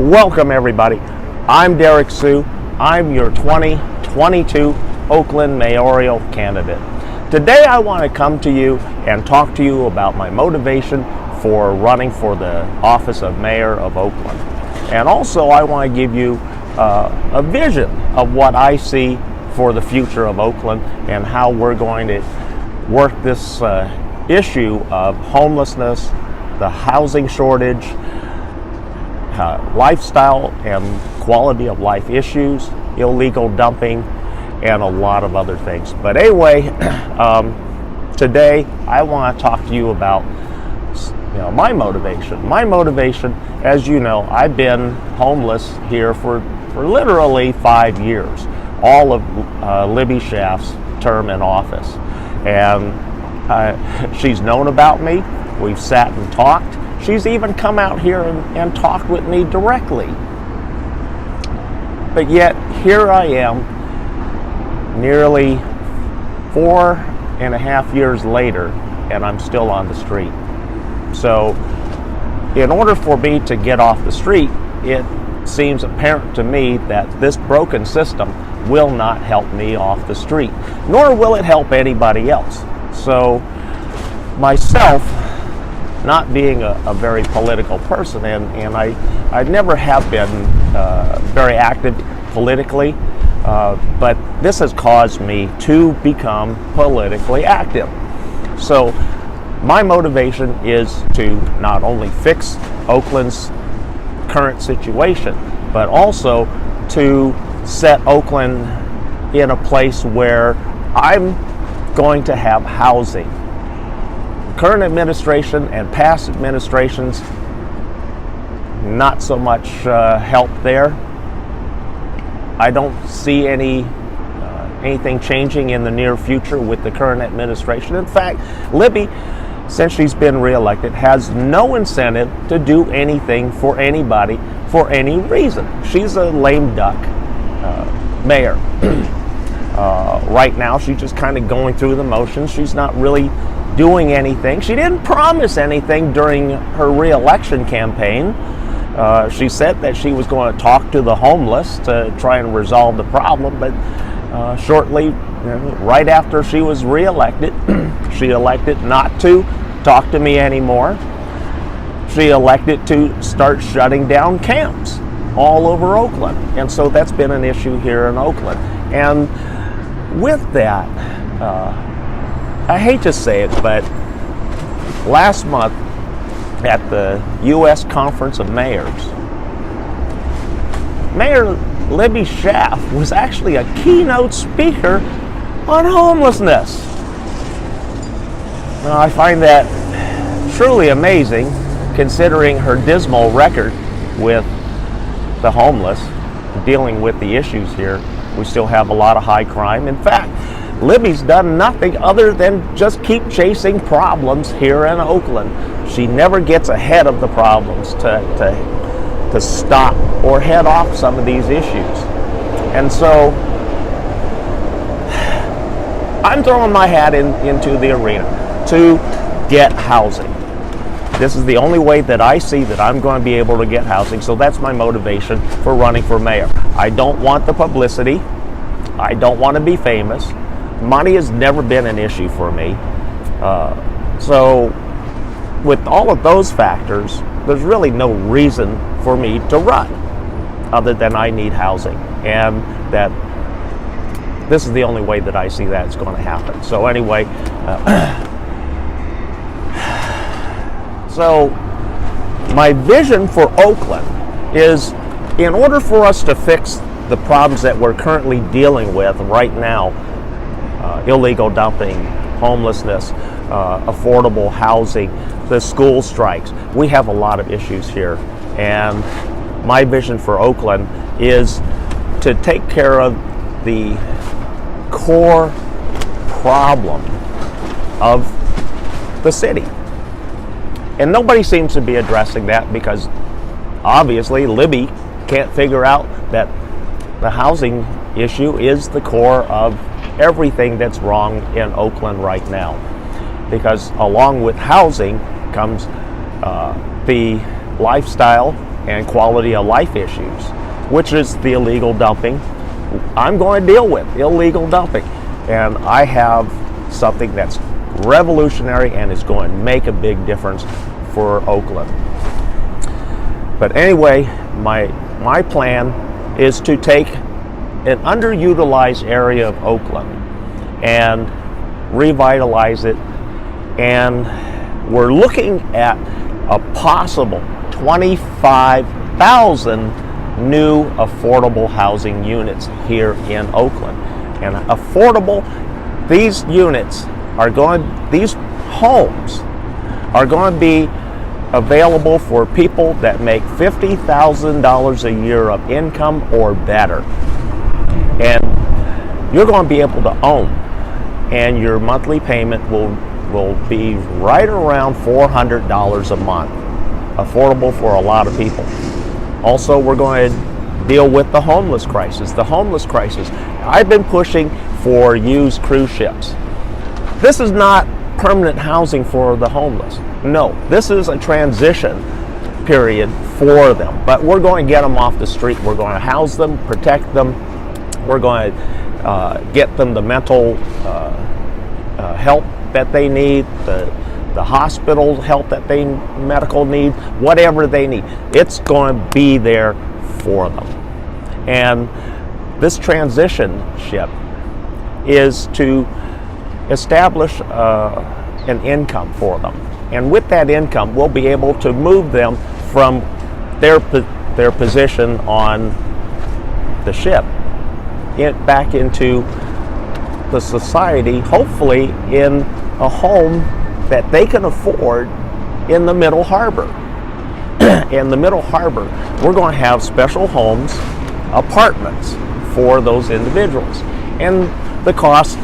Welcome everybody. I'm Derek Sue. I'm your 2022 Oakland mayoral candidate. Today I want to come to you and talk to you about my motivation for running for the office of mayor of Oakland. And also I want to give you a vision of what I see for the future of Oakland and how we're going to work this issue of homelessness, the housing shortage, lifestyle and quality of life issues, illegal dumping, and a lot of other things. But anyway, today I want to talk to you about my motivation. My motivation, as you know, I've been homeless here for literally 5 years, all of Libby Schaaf's term in office. And she's known about me. We've sat and talked. She's even come out here and talked with me directly. But yet, here I am, nearly 4.5 years later, and I'm still on the street. So, in order for me to get off the street, it seems apparent to me that this broken system will not help me off the street, nor will it help anybody else. So, myself, not being a very political person, and I never have been very active politically, but this has caused me to become politically active. So my motivation is to not only fix Oakland's current situation, but also to set Oakland in a place where I'm going to have housing. Current administration and past administrations, not so much help there. I don't see anything changing in the near future with the current administration. In fact, Libby, since she's been reelected, has no incentive to do anything for anybody for any reason. She's a lame duck mayor. Right now, she's just kind of going through the motions. She's not really doing anything. She didn't promise anything during her re-election campaign. She said that she was going to talk to the homeless to try and resolve the problem, but shortly, right after she was re-elected, she elected not to talk to me anymore. She elected to start shutting down camps all over Oakland, and so that's been an issue here in Oakland. And with that, I hate to say it, but last month at the U.S. Conference of Mayors, Mayor Libby Schaaf was actually a keynote speaker on homelessness. Now, I find that truly amazing, considering her dismal record with the homeless, dealing with the issues here. We still have a lot of high crime. In fact, Libby's done nothing other than just keep chasing problems here in Oakland. She never gets ahead of the problems to stop or head off some of these issues. And so I'm throwing my hat into the arena to get housing. This is the only way that I see that I'm going to be able to get housing, so that's my motivation for running for mayor. I don't want the publicity. I don't want to be famous. Money has never been an issue for me. So with all of those factors, there's really no reason for me to run other than I need housing. And that this is the only way that I see that it's going to happen. So anyway, so my vision for Oakland is, in order for us to fix the problems that we're currently dealing with right now, illegal dumping, homelessness, affordable housing, the school strikes. We have a lot of issues here. And my vision for Oakland is to take care of the core problem of the city. And nobody seems to be addressing that because obviously Libby can't figure out that the housing issue is the core of everything that's wrong in Oakland right now. Because along with housing comes the lifestyle and quality of life issues, which is the illegal dumping. I'm going to deal with illegal dumping, and I have something that's revolutionary and is going to make a big difference for Oakland. But anyway, my plan is to take an underutilized area of Oakland and revitalize it, and we're looking at a possible 25,000 new affordable housing units here in Oakland. And affordable, these homes are going to be available for people that make $50,000 a year of income or better. And you're going to be able to own, and your monthly payment will be right around $400 a month. Affordable for a lot of people. Also, we're going to deal with the homeless crisis. I've been pushing for used cruise ships. This is not permanent housing for the homeless. No, this is a transition period for them. But we're going to get them off the street. We're going to house them, protect them. We're going to get them the mental help that they need, the hospital help that they medical need, whatever they need. It's going to be there for them. And this transition ship is to establish an income for them. And with that income, we'll be able to move them from their position on the ship back into the society, hopefully in a home that they can afford in the Middle Harbor. In the Middle Harbor, we're going to have special homes, apartments for those individuals. And the cost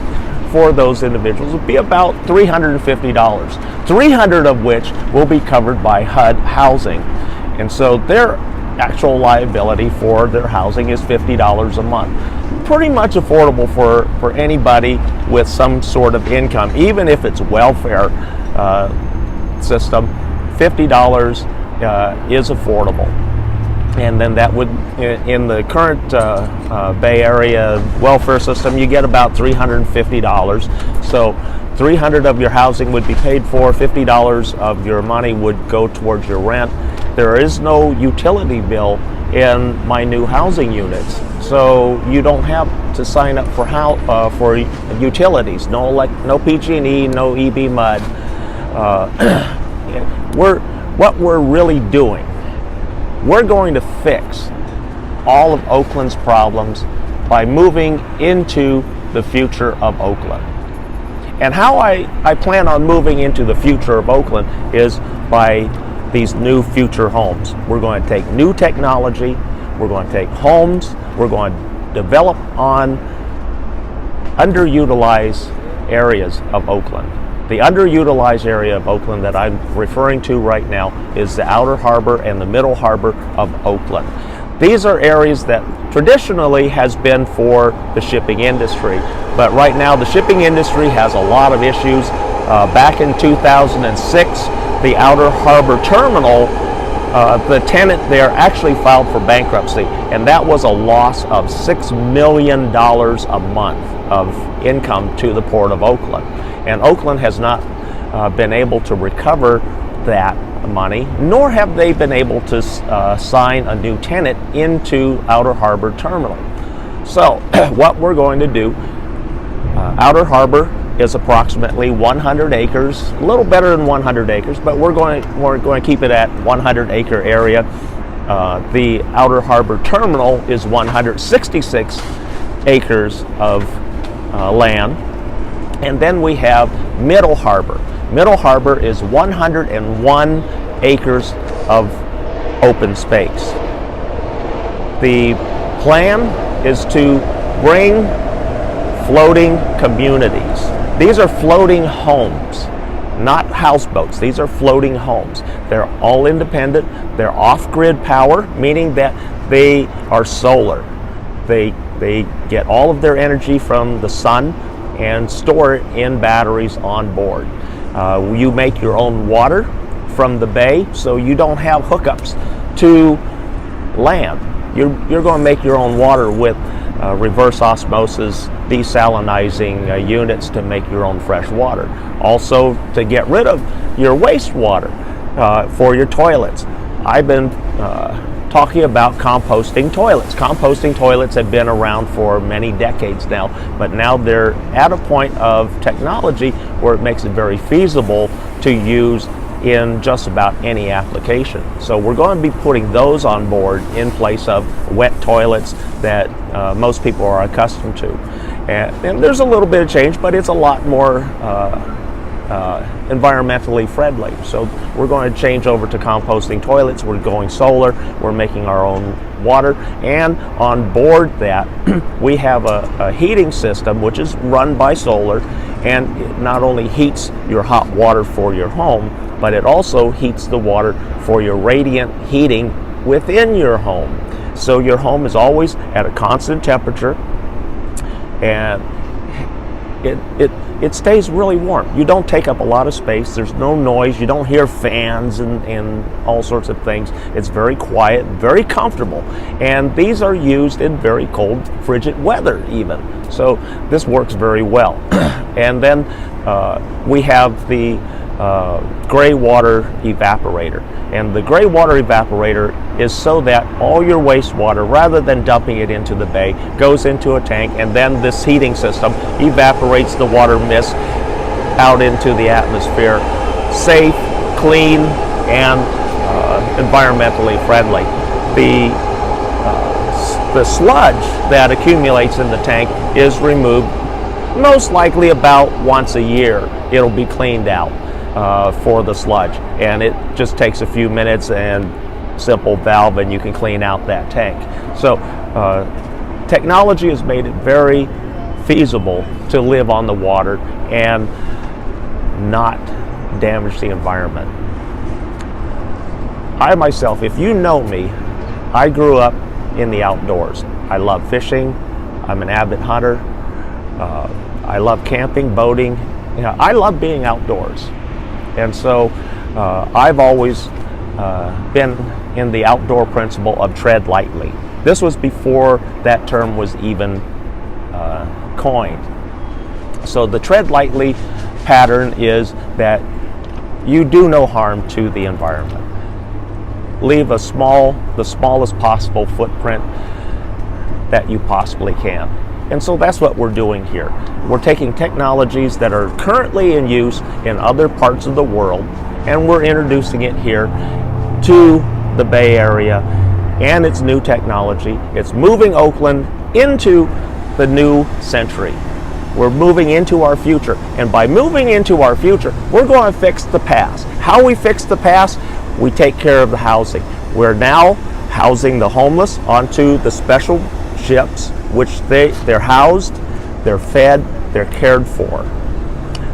for those individuals will be about $350, 300 of which will be covered by HUD housing. And so their actual liability for their housing is $50 a month. Pretty much affordable for anybody with some sort of income, even if it's welfare system. $50 is affordable. And then that would, in the current Bay Area welfare system, you get about $350. So $300 of your housing would be paid for, $50 of your money would go towards your rent. There is no utility bill in my new housing units, so you don't have to sign up for utilities. No PG&E, no EB mud. What we're really doing, we're going to fix all of Oakland's problems by moving into the future of Oakland. And how I plan on moving into the future of Oakland is by these new future homes. We're going to take new technology, we're going to take homes, we're going to develop on underutilized areas of Oakland. The underutilized area of Oakland that I'm referring to right now is the Outer Harbor and the Middle Harbor of Oakland. These are areas that traditionally has been for the shipping industry, but right now the shipping industry has a lot of issues. Back in 2006, the Outer Harbor Terminal, the tenant there actually filed for bankruptcy, and that was a loss of $6 million a month of income to the Port of Oakland. And Oakland has not been able to recover that money, nor have they been able to sign a new tenant into Outer Harbor Terminal. So what we're going to do, Outer Harbor is approximately 100 acres, a little better than 100 acres, but we're going to keep it at 100-acre area. The Outer Harbor Terminal is 166 acres of land. And then we have Middle Harbor. Middle Harbor is 101 acres of open space. The plan is to bring floating communities. These are floating homes, not houseboats. These are floating homes. They're all independent. They're off-grid power, meaning that they are solar. They get all of their energy from the sun and store it in batteries on board. You make your own water from the bay, so you don't have hookups to land. You're going to make your own water with reverse osmosis desalinizing units to make your own fresh water. Also, to get rid of your wastewater for your toilets. I've been talking about composting toilets. Composting toilets have been around for many decades now, but now they're at a point of technology where it makes it very feasible to use in just about any application. So we're going to be putting those on board in place of wet toilets that most people are accustomed to. And there's a little bit of change, but it's a lot more environmentally friendly. So we're going to change over to composting toilets. We're going solar. We're making our own water. And on board that, we have a heating system which is run by solar, and it not only heats your hot water for your home, but it also heats the water for your radiant heating within your home. So your home is always at a constant temperature, and it stays really warm. You don't take up a lot of space. There's no noise. You don't hear fans and all sorts of things. It's very quiet, very comfortable. And these are used in very cold, frigid weather even. So this works very well. And then we have the gray water evaporator. And the gray water evaporator is so that all your wastewater, rather than dumping it into the bay, goes into a tank, and then this heating system evaporates the water mist out into the atmosphere, safe, clean, and environmentally friendly. The sludge that accumulates in the tank is removed most likely about once a year. It'll be cleaned out for the sludge, and it just takes a few minutes and simple valve, and you can clean out that tank. So technology has made it very feasible to live on the water and not damage the environment. I myself, if you know me, I grew up in the outdoors. I love fishing. I'm an avid hunter. I love camping, boating. You know, I love being outdoors. And so I've always been in the outdoor principle of tread lightly. This was before that term was even coined. So the tread lightly pattern is that you do no harm to the environment. Leave the smallest possible footprint that you possibly can. And so that's what we're doing here. We're taking technologies that are currently in use in other parts of the world, and we're introducing it here to the Bay Area and its new technology. It's moving Oakland into the new century. We're moving into our future, and by moving into our future, we're going to fix the past. How we fix the past? We take care of the housing. We're now housing the homeless onto the special ships, which they're housed, they're fed, they're cared for.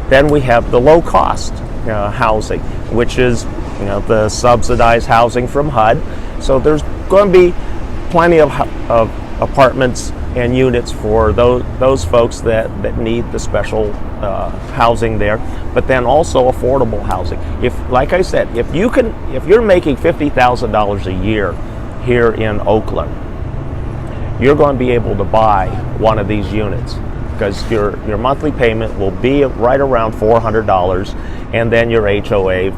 Then we have the low-cost housing, which is the subsidized housing from HUD. So there's going to be plenty of apartments and units for those folks that need the special housing there, but then also affordable housing. If, like I said, if you're making $50,000 a year here in Oakland, you're going to be able to buy one of these units, because your monthly payment will be right around $400, and then your HOA,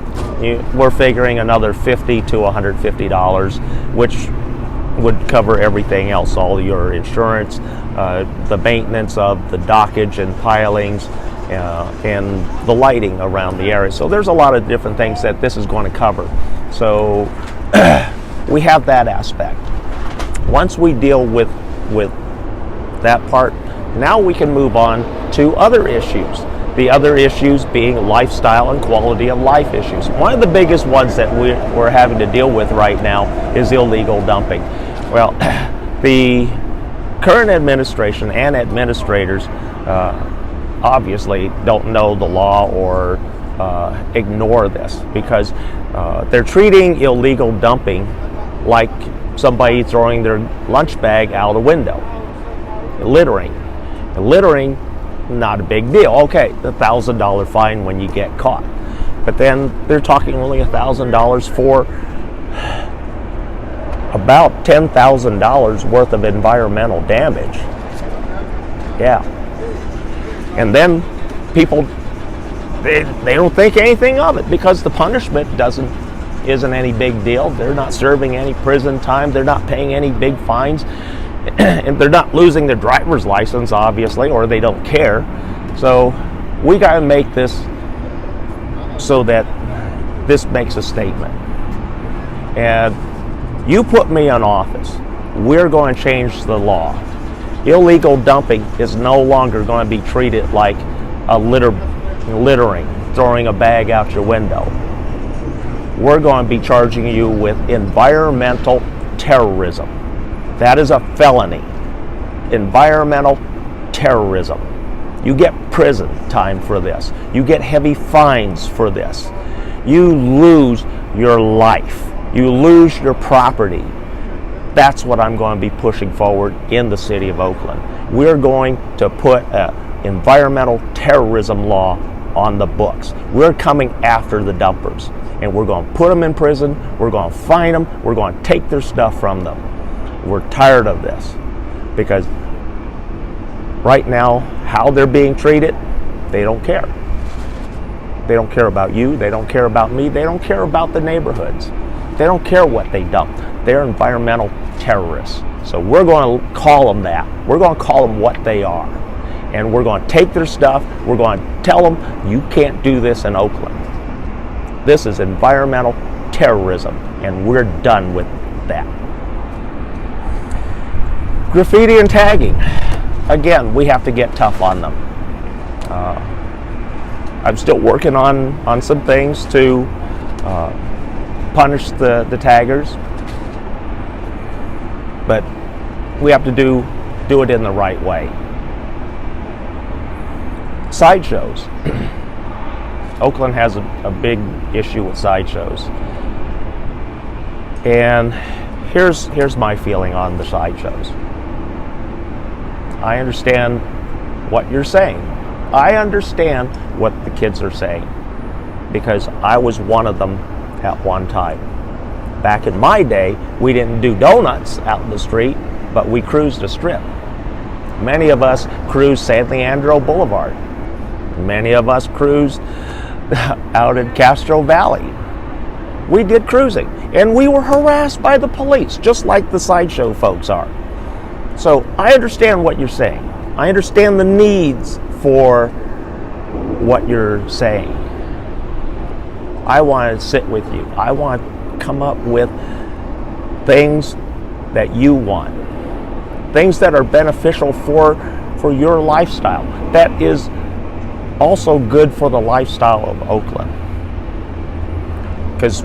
we're figuring another $50 to $150, which would cover everything else, all your insurance, the maintenance of the dockage and pilings, and the lighting around the area. So there's a lot of different things that this is going to cover. So we have that aspect. Once we deal with that part, now we can move on to other issues. The other issues being lifestyle and quality of life issues. One of the biggest ones that we're having to deal with right now is illegal dumping. Well, the current administration and administrators obviously don't know the law or ignore this, because they're treating illegal dumping like somebody throwing their lunch bag out a window. Littering, not a big deal. Okay, the $1,000 fine when you get caught. But then they're talking only $1,000 for about $10,000 worth of environmental damage. Yeah. And then people, they don't think anything of it because the punishment isn't any big deal. They're not serving any prison time. They're not paying any big fines. And they're not losing their driver's license, obviously, or they don't care. So we got to make this so that this makes a statement. And you put me in office, we're going to change the law. Illegal dumping is no longer going to be treated like a littering, throwing a bag out your window. We're going to be charging you with environmental terrorism. That is a felony. Environmental terrorism. You get prison time for this. You get heavy fines for this. You lose your life. You lose your property. That's what I'm going to be pushing forward in the City of Oakland. We're going to put an environmental terrorism law on the books. We're coming after the dumpers, and we're going to put them in prison. We're going to fine them. We're going to take their stuff from them. We're tired of this because right now, how they're being treated, they don't care. They don't care about you. They don't care about me. They don't care about the neighborhoods. They don't care what they dump. They're environmental terrorists. So we're going to call them that. We're going to call them what they are. And we're going to take their stuff. We're going to tell them, you can't do this in Oakland. This is environmental terrorism, and we're done with that. Graffiti and tagging. Again, we have to get tough on them. I'm still working on some things to punish the taggers, but we have to do it in the right way. Sideshows. Oakland has a big issue with sideshows, and here's my feeling on the sideshows. I understand what you're saying. I understand what the kids are saying because I was one of them at one time. Back in my day, we didn't do donuts out in the street, but we cruised a strip. Many of us cruised San Leandro Boulevard. Many of us cruised out in Castro Valley. We did cruising, and we were harassed by the police, just like the sideshow folks are. So I understand what you're saying. I understand the needs for what you're saying. I want to sit with you. I want to come up with things that you want. Things that are beneficial for your lifestyle. That is also good for the lifestyle of Oakland. Because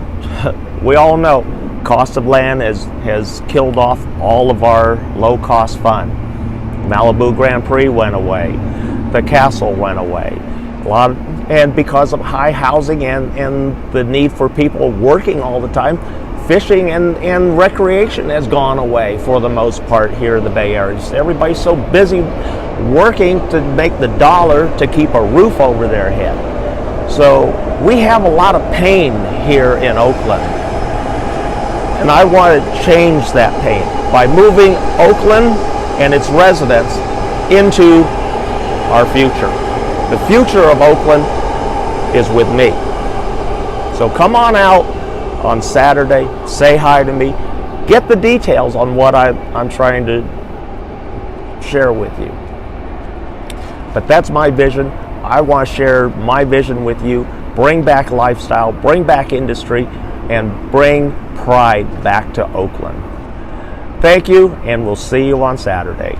we all know cost of land has killed off all of our low-cost fun. Malibu Grand Prix went away. The Castle went away. And because of high housing and the need for people working all the time, fishing and recreation has gone away for the most part here in the Bay Area. Everybody's so busy working to make the dollar to keep a roof over their head. So we have a lot of pain here in Oakland. And I want to change that pain by moving Oakland and its residents into our future. The future of Oakland is with me. So come on out on Saturday, say hi to me, get the details on what I'm trying to share with you. But that's my vision. I want to share my vision with you, bring back lifestyle, bring back industry, and bring pride back to Oakland. Thank you, and we'll see you on Saturday.